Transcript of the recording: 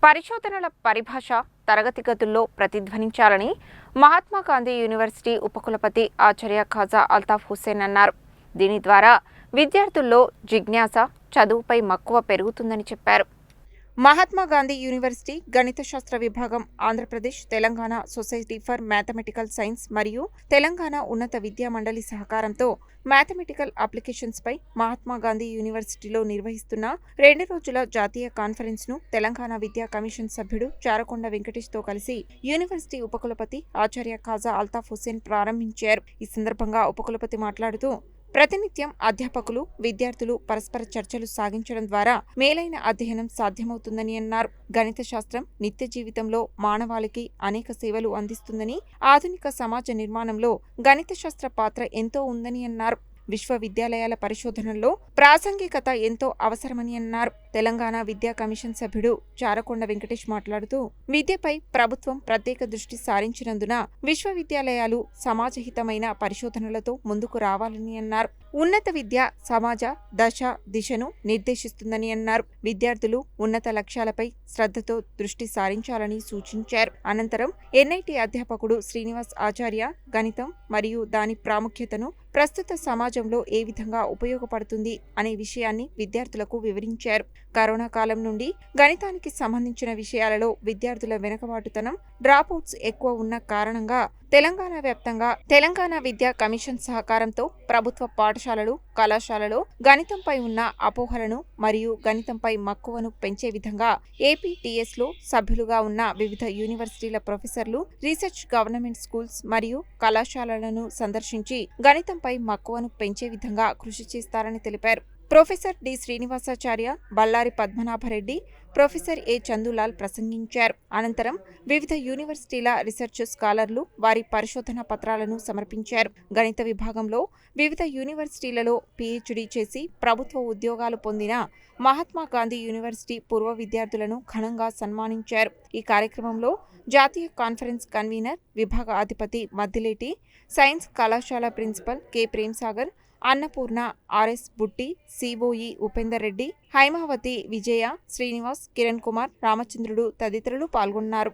పరిశోధనల పరిభాష తరగతి గదుల్లో ప్రతిధ్వనించాలని మహాత్మా గాంధీ యూనివర్సిటీ ఉపకులపతి ఆచార్య ఖాజా అల్తాఫ్ హుస్సేన్ అన్నారు. దీని ద్వారా విద్యార్థుల్లో జిజ్ఞాస, చదువుపై మక్కువ పెరుగుతుందని చెప్పారు. మహాత్మా గాంధీ యూనివర్సిటీ గణిత శాస్త్ర విభాగం, Andhra Pradesh, Telangana society for mathematical science మరియు తెలంగాణ ఉన్నత విద్యా మండలి సహకారంతో మ్యాథమెటికల్ అప్లికేషన్స్ పై మహాత్మా గాంధీ యూనివర్సిటీలో నిర్వహిస్తున్న 2 రోజుల జాతీయ కాన్ఫరెన్స్ ను తెలంగాణ విద్యా కమిషన్ సభ్యుడు చారకొండ వెంకటేష్ తో కలిసి యూనివర్సిటీ ఉపకులపతి ఆచార్య ఖాజా అల్తాఫ్ హుస్సేన్ ప్రారంభించారు. ఈ సందర్భంగా ఉపకులపతి మాట్లాడుతూ, ప్రతినిత్యం అధ్యాపకులు, విద్యార్థులు పరస్పర చర్చలు సాగించడం ద్వారా మేలైన అధ్యయనం సాధ్యమవుతుందని అన్నారు. గణిత శాస్త్రం నిత్య జీవితంలో మానవాళికి అనేక సేవలు అందిస్తుందని, ఆధునిక సమాజ నిర్మాణంలో గణిత శాస్త్ర పాత్ర ఎంతో ఉందని అన్నారు. విశ్వవిద్యాలయాల పరిశోధనల్లో ప్రాసంగికత ఎంతో అవసరమని అన్నారు. తెలంగాణ విద్యా కమిషన్ సభ్యుడు చారకొండ వెంకటేష్ మాట్లాడుతూ, విద్యపై ప్రభుత్వం ప్రత్యేక దృష్టి సారించినందున విశ్వవిద్యాలయాలు సమాజహితమైన పరిశోధనలతో ముందుకు రావాలని అన్నారు. ఉన్నత విద్య సమాజ దశ దిశను నిర్దేశిస్తుందని అన్నారు. విద్యార్థులు ఉన్నత లక్ష్యాలపై శ్రద్ధతో దృష్టి సారించాలని సూచించారు. అనంతరం ఎన్ఐటి అధ్యాపకుడు శ్రీనివాస్ ఆచార్య గణితం మరియు దాని ప్రాముఖ్యతను ప్రస్తుత సమాజంలో ఏ విధంగా ఉపయోగపడుతుంది అనే విషయాన్ని విద్యార్థులకు వివరించారు. కరోనా కాలం నుండి గణితానికి సంబంధించిన విషయాలలో విద్యార్థుల వెనుకబాటుతనం, డ్రాపౌట్స్ ఎక్కువ ఉన్న కారణంగా తెలంగాణ వ్యాప్తంగా తెలంగాణ విద్యా కమిషన్ సహకారంతో ప్రభుత్వ పాఠశాలలు, కళాశాలలో గణితంపై ఉన్న అపోహలను మరియు గణితంపై మక్కువను పెంచే విధంగా ఏపీటీఎస్ లో సభ్యులుగా ఉన్న వివిధ యూనివర్సిటీల ప్రొఫెసర్లు రీసెర్చ్ గవర్నమెంట్ స్కూల్స్ మరియు కళాశాలలను సందర్శించి గణితంపై మక్కువను పెంచే విధంగా కృషి చేస్తారని తెలిపారు. Professor D Srinivasacharya, Ballari Padmanabha Reddy, professor A Chandulal ప్రసంగించారు. అనంతరం వివిధ యూనివర్సిటీల రీసెర్చ్ స్కాలర్లు వారి పరిశోధన పత్రాలను సమర్పించారు. గణిత విభాగంలో వివిధ యూనివర్సిటీలలో పీహెచ్డీ చేసి ప్రభుత్వ ఉద్యోగాలు పొందిన మహాత్మా గాంధీ యూనివర్సిటీ పూర్వ విద్యార్థులను ఘనంగా సన్మానించారు. ఈ కార్యక్రమంలో జాతీయ కాన్ఫరెన్స్ కన్వీనర్, విభాగ అధిపతి మద్దిలేటి, సైన్స్ కళాశాల principal K Premsagar, Annapurna, RS Butti, COE Upender Reddy, Haimavathi, Vijaya, Srinivas, Kiran Kumar, Ramachandrudu తదితరులు పాల్గొన్నారు.